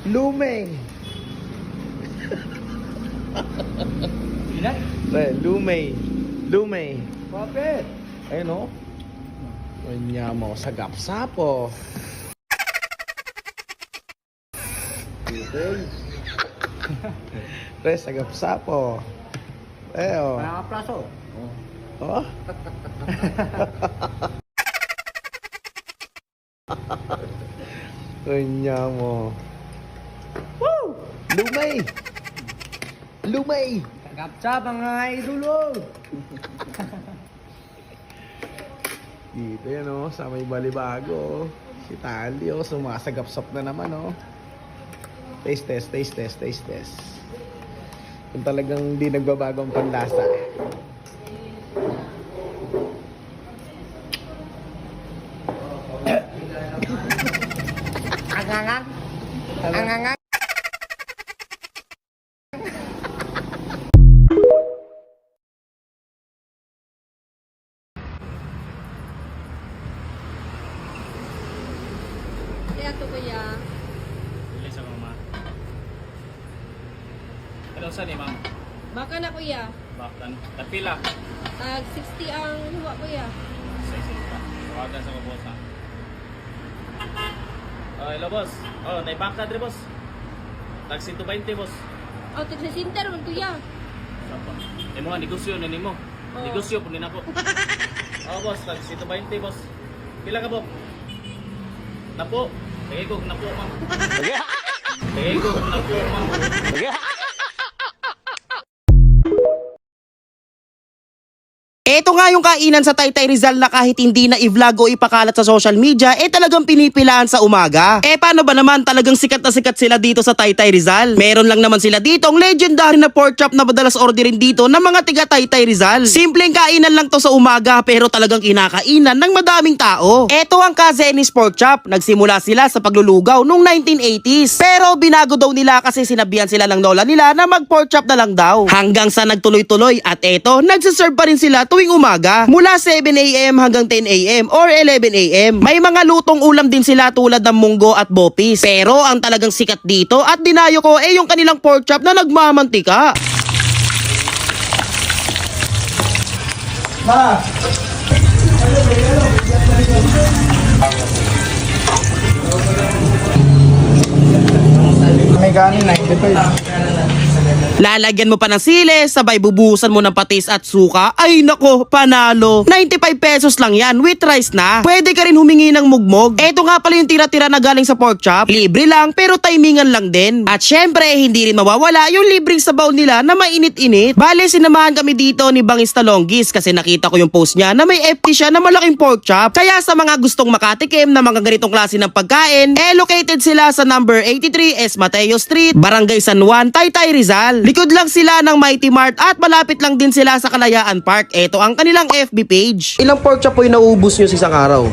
Lumay. Ilan? Lumay. Lumay. Bakit? Ayun o. Kanya mo sa gapsapo. Pre, sa gapsapo. O. Nakakaplaso. Oh? Kanya mo. Woo! Lumay! Lumay! Gapsa mga idolo. Dito yan o, sa may Balibago. Si Tali o, sumasagapsap na naman o. Taste test, taste test, taste test. Kung talagang di nagbabago ang panlasa. Angangang. Angangang. Kaya to kuya. Bili sa mama. Ano sa ni ma'am? Baka na kuya. Baktan. Tapila. Tag 60 ang huwa kuya. Sa isin pa. Tawagan sa mga boss ha. Oh, hello boss. Oh, naibakta dre boss. Tag 120 boss. Oh, tag sa center man kuya. Sapa. Imo nga negosyo na nimo. Oh. Negosyo po din ako. Oh boss, tag 120 boss. Pila ka po? Napo. Tagay ko napo ma'am. Tagay ko napo ma'am. Ito nga yung kainan sa Taytay Rizal na kahit hindi na i-vlog o ipakalat sa social media, talagang pinipilaan sa umaga. Paano ba naman, talagang sikat na sikat sila dito sa Taytay Rizal. Meron lang naman sila dito ang legendary na pork chop na madalas orderin dito ng mga tiga Taytay Rizal. Simpleng kainan lang to sa umaga pero talagang kinakainan ng madaming tao. Ito ang Kazenis Pork Chop. Nagsimula sila sa paglulugaw noong 1980s. Pero binago daw nila kasi sinabihan sila ng lola nila na mag pork chop na lang daw. Hanggang sa nagtuloy-tuloy at eto, nagsiserve pa rin sila tuwing umaga mula 7 AM hanggang 10 AM or 11 AM. May mga lutong ulam din sila tulad ng munggo at bopis. Pero ang talagang sikat dito at dinayo ko yung kanilang pork chop na nagmamantika. May kanin 95. Lalagyan mo pa ng sili, sabay bubuhusan mo ng patis at suka. Ay nako, panalo. 95 pesos lang yan, with rice na. Pwede ka rin humingi ng mugmog. Eto nga pala yung tira-tira na galing sa pork chop. Libre lang, pero timingan lang din. At syempre, hindi rin mawawala yung libreng sabaw nila na mainit-init. Bale, sinamahan kami dito ni Bangista Longgis kasi nakita ko yung post niya na may FT siya na malaking pork chop. Kaya sa mga gustong makatikim na mga ganitong klase ng pagkain, located sila sa number 83 S. Mateo Street, Barangay San Juan, Taytay Rizal. Likod lang sila ng Mighty Mart at malapit lang din sila sa Kalayaan Park. Ito ang kanilang FB page. Ilang pork chop po yung nauubos nyo sa isang araw?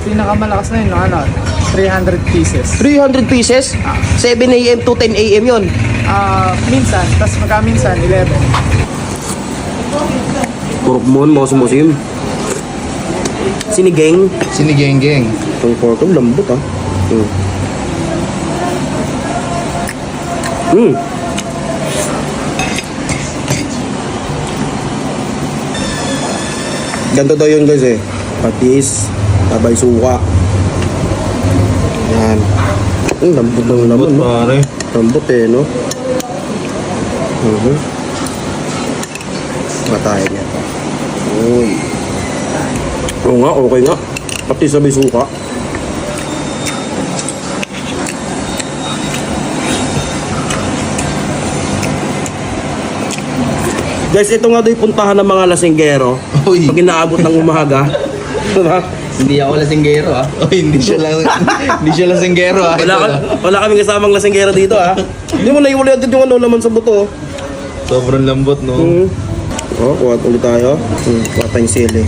Pinakamalakas na yun, 300 pieces. 300 pieces? 7 AM to 10 AM yun. Minsan, tas magkaminsan, 11. Pork mon, musim. Sinigeng. Sinigeng-geng. Itong pork, lambot ah. Ganto daw yun guys patis, tabay suka. Yan. Lambot ng laman pare. Lambot no? Matayin niya. Uy. Oo nga, okay nga. Patis, tabay suka. Guys, ito nga daw yung puntahan ng mga lasinggero. Uy. Pag inaabot ng umaga. Hindi ako lasinggero hindi siya lasinggero Wala kaming kasamang lasinggero dito Hindi mo naiwala agad yung laman sa buto. Sobrang lambot no. Kuha ulit tayo. Kuha tayong sili.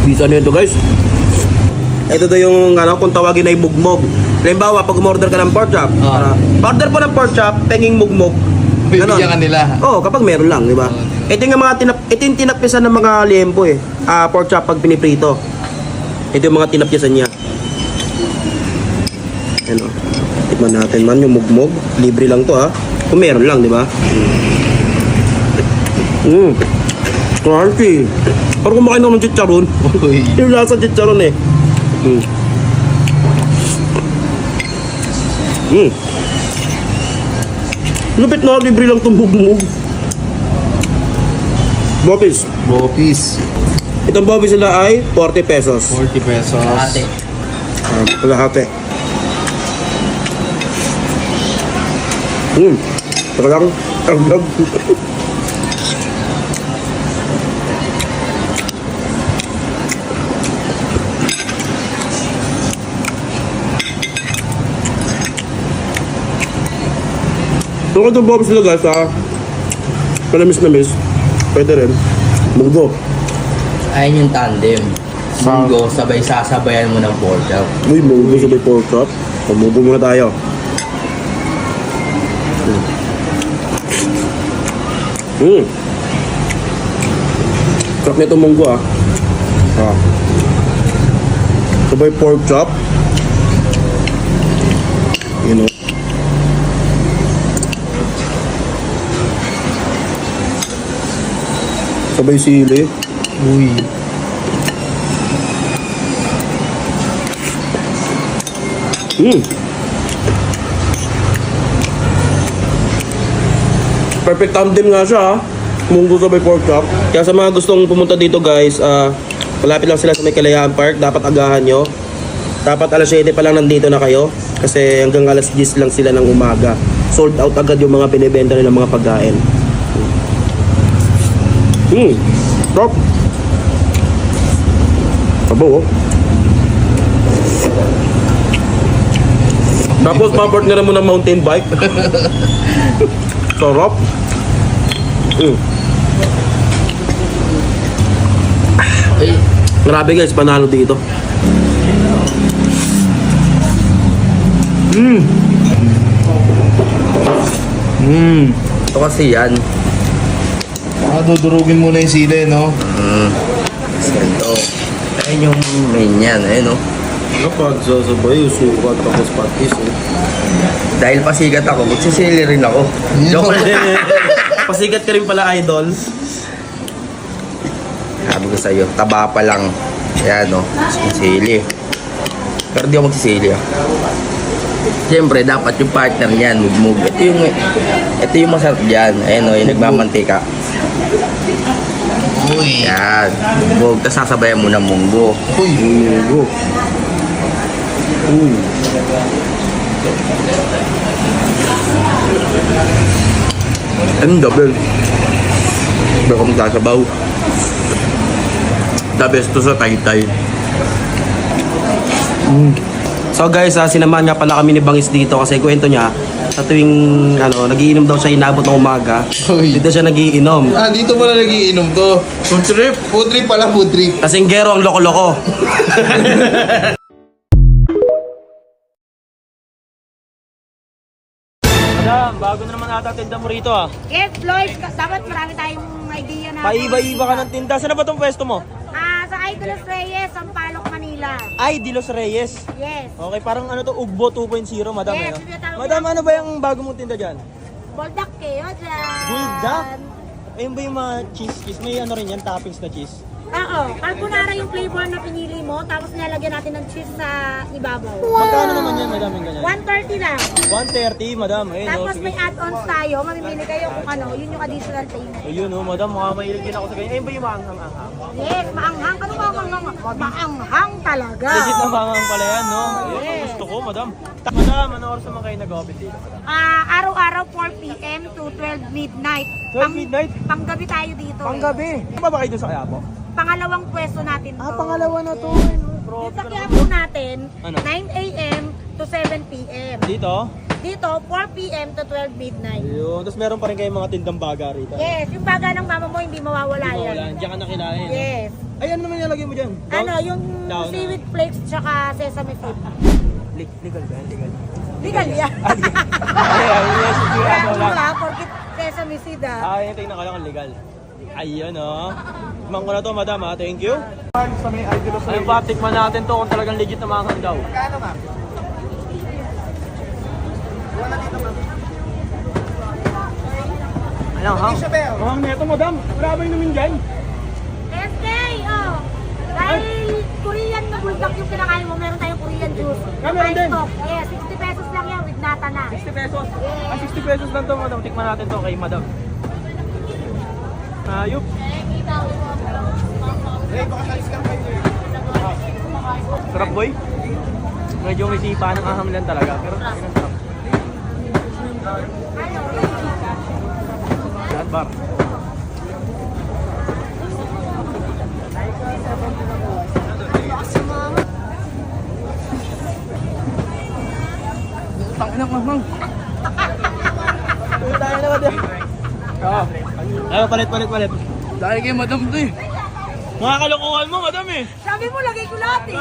Bisa nito guys. Ito daw yung kung tawagin ay mugmog. Halimbawa, pag umorder ka ng pork chop, order po ng pork chop, penging mugmog. Bibigyan ka nila. Oo, kapag meron lang, di ba? Ito yung mga ito yung tinapyasan ng mga liempo eh. Pork chop pag piniprito. Ito yung mga tinapyasan niya. Ano? Tikman natin man yung mugmog. Libre lang to ha. Kung meron lang, di ba? Crunchy. Parang kumakain ako ng chicharon. Yung lasa chicharon eh. Lupit na, libre lang itong mugmog. Bopis. Bopis. Itong bopis nila ay 40 pesos. 40 pesos. Kalahati. Talagang agad. Ito itong bopis nila guys ha. Panamis na miss. Pwede rin. Munggo. Ayun yung tandem. Munggo, sabay sasabayan mo ng pork chop. Uy, munggo sabay pork chop. Munggo muna tayo. Sarap nito munggo ah. Sabay pork chop. You know. Sabay sili. Uy. Perfect tandem nga siya ha. Munggo sabay pork chop. Kaya sa mga gustong pumunta dito guys, malapit lang sila sa may Kalayaan Park. Dapat agahan nyo. Dapat alas 7 pa lang nandito na kayo. Kasi hanggang alas 10 lang sila ng umaga. Sold out agad yung mga binibenta nilang mga pagkain. Stop. Abo oh. Tapos partner mo ng mountain bike. Sarap. Grabe guys, panalo dito. Ito kasi yan. Dudurugin muna yung sili, no? Ito. Ayun yung main yan, ayun no? Kapag sasabay, sukat tapos patis eh. Dahil pasikat ako, magsisili rin ako. Joke lang. Pasikat ka rin pala idol. Sabi ko sa'yo, taba pa lang. Ayan no, sili. Pero di ako magsisili ah. Siyempre, dapat yung partner niyan, mugmug. Ito yung masarap dyan. Ayun no, yung nagmamantika. Uy. Yan, mugmug. Tapos sasabayan mo ng munggo. Munggo. Anong double? Baka magsasabaw. The best to sa Taytay. So guys, sinamahan nga pala kami ni Bangis dito kasi kwento niya sa tuwing nagiinom daw siya inabot ng umaga. Uy. Dito siya nagiinom. Dito pala nagiinom to. Food trip? Food trip pala, food trip. Kasinggero ang loko-loko. Madam, bago na naman ata tinda mo rito ah. Yes, Floyd. Dapat marami tayong idea na. Paiba-iba ka ng tinda. Saan na ba tong pwesto mo? Sa Idol Reyes, Sampaloc, Manila. Ay, Dilos Reyes. Yes. Okay, parang ano to, Ugbo 2.0, madam. Yes, eh, no? tinatawag Madam, na- ano ba yung bago mong tinda dyan? Bulldog kayo dyan. Bulldog? Ayun ba yung mga cheese? May ano rin yan, toppings na cheese? Oo. Carbonara yung flavor na pinili mo, tapos nilalagyan natin ng cheese sa ibabaw. Magkano naman yan, madam, yung ganyan? 130 lang. 130, madam. Ayun, Tapos sige. may add-ons tayo, mamimili kayo kung ano, yun yung additional payment. Ayun, oh, madam, mukha mahilig din ako sa ganyan. Ayun ba yung maanghang-anghang? Yes, maanghang. Ano maanghang? Maanghang talaga. Legit na maanghang pala yan, no? Ayun, ang gusto ko, madam. Madam, ano oras naman kayo nag-office dito, madam? Araw-araw 4 p.m. to 12 midnight. 12 midnight? Panggabi tayo dito. Panggabi. Ano ba kayo doon sa Quiapo? Pangalawang pwesto natin to. Pangalawa na to. Dito sa Quiapo natin, Ano? 9 a.m. to 7 p.m. Dito? Dito, 4 p.m. to 12 midnight. Ayun, tapos meron pa rin kayong mga tindang baga rito. Yes, yung baga ng mama mo hindi mawawala yan. Wala, diyan ka nakinain. No? Yes. Ay, ano naman nilagay mo dyan? Ano, yung Down. seaweed flakes tsaka sesame seed. Legal ba? Legal. Legal yan. Sigurado lang. Wala, porkit sesame seed ah. Tingnan ko lang kung legal. Ayun oh. Tikman ko na to, madam ha. Thank you. Sa may idol sa Ayun pa, tikman natin to kung talagang legit na manghang daw. Kano ma'am? Wala dito ma'am. Ano, ha? Ma'am, neto madam. Wala ba yung namin dyan? SK, oh. Dahil Korean na bulldog yung kinakain mo, meron tayong Korean juice. Meron din. Stock. Yeah, 60 pesos lang yan with nata na. 60 pesos. 60 pesos lang to, madam. Tikman natin to kay madam. Ayup. Sarap boy. Medyo may sipa ng aham lang talaga. Pero ang sarap. Lahat bar. Tangin na mamang. Tayo na madam. Oo. Ano, palit. Dahil kayo madam to eh. Mga kalokohan mo madam eh. Sabi mo, lagay ko lahat eh.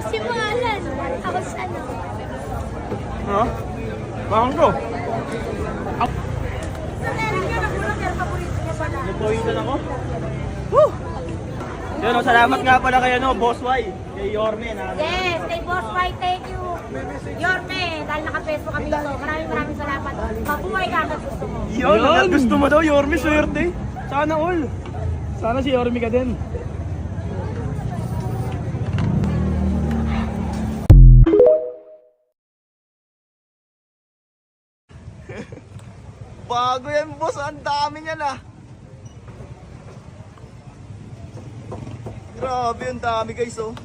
Si Malan. Ako sa ano. Ha? Mahang to. Sa meron niya, nagulat pero paborito niya pala. Napoisan ako. Woo! Yun, oh, salamat nga pala kay ano, Boss Y. Kay Yorme na. Yes, kay Boss White, thank you. Yorme, dahil nakapeso kami dito. Maraming salamat. Mabuhay ka hanggang gusto mo. Yun, gusto mo daw Yorme, swerte. Sana all. Sana si Yorme ka din. Bago yan boss, ang dami niyan ah. Grabe, ang dami guys oh.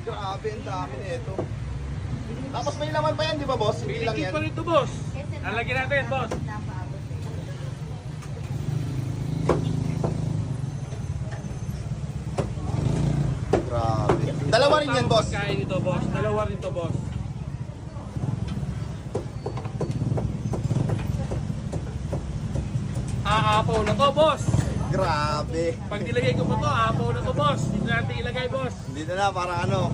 Grabe, ang dami nito. Tapos may laman pa yan, di ba boss? Hindi lang yan. pa rito, boss. Lalagyan natin, boss. Grabe. Dalawa rin yan boss. Kain ito, boss. Dalawa rin to, boss. Aapaw na to, boss. Grabe. Pag nilagay ko pa to, aapaw na to, boss. Dito natin ilagay, boss. Dito na, para ano.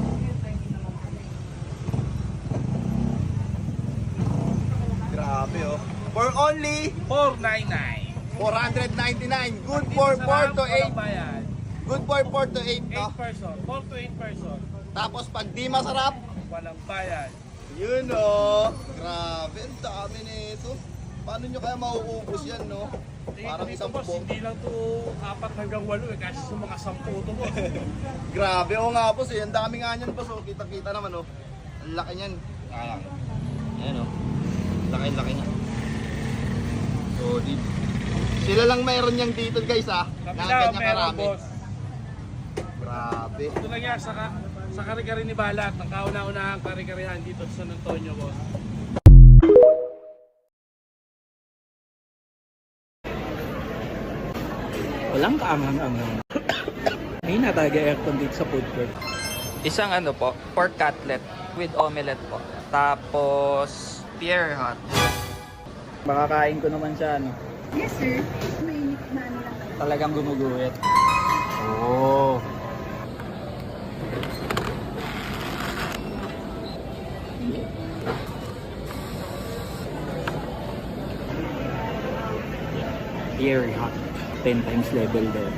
Grabe oh. For only 499. 499. Good for 4 to 8. Bayan. Good for 4 to 8 no? 8 person. 4 to 8 person. Tapos pag di masarap, Walang bayan. yun oh. Grabe, ang dami nito. Paano nyo kaya mauubos yan no? Parang Dito, isang boss, buo. hindi lang to 4 hanggang 8 eh. Kasi sa mga 10 to, boss. Grabe, oo nga boss eh. Ang dami nga niyan boss oh. Kita-kita naman oh. Ang laki niyan. Ayan oh. Laki-laki niya. So, sila lang mayroon niyang dito guys ah. Na Kapila, ganyan meron, karami. boss. Grabe. Ito lang yan, sa kari-kari ni Balat. Ang kauna-unahang kari-karihan dito sa San Antonio, boss. Walang kaanghang-anghang. Ay natagay aircon dito sa food court. Isang ano po, pork cutlet with omelette po. Tapos, Pierre hot. Makakain ko naman siya, ano? Yes, sir. Mainit na ano lang. Talagang gumuguhit. Oo. Very hot. 10 times level there.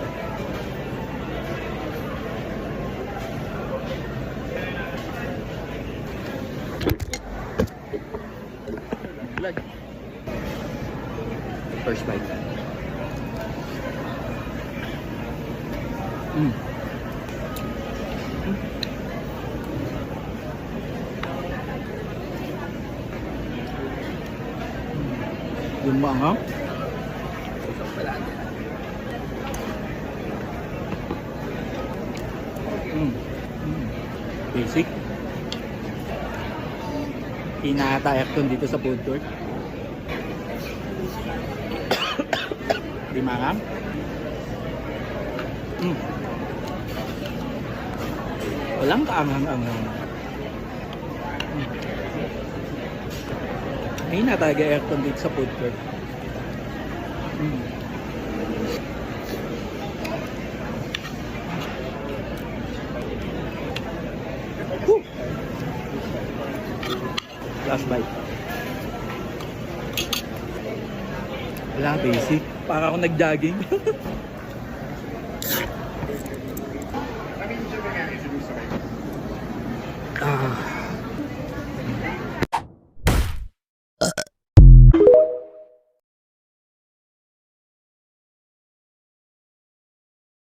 Vlog. First bite. Yung maanghang. Basic. Pinatayak dun dito sa food court. Di maanghang. Walang kaanghang-anghang. Ay, nataga aircon dito sa food court. Last bite. Wala, basic. Para ako nag-jogging.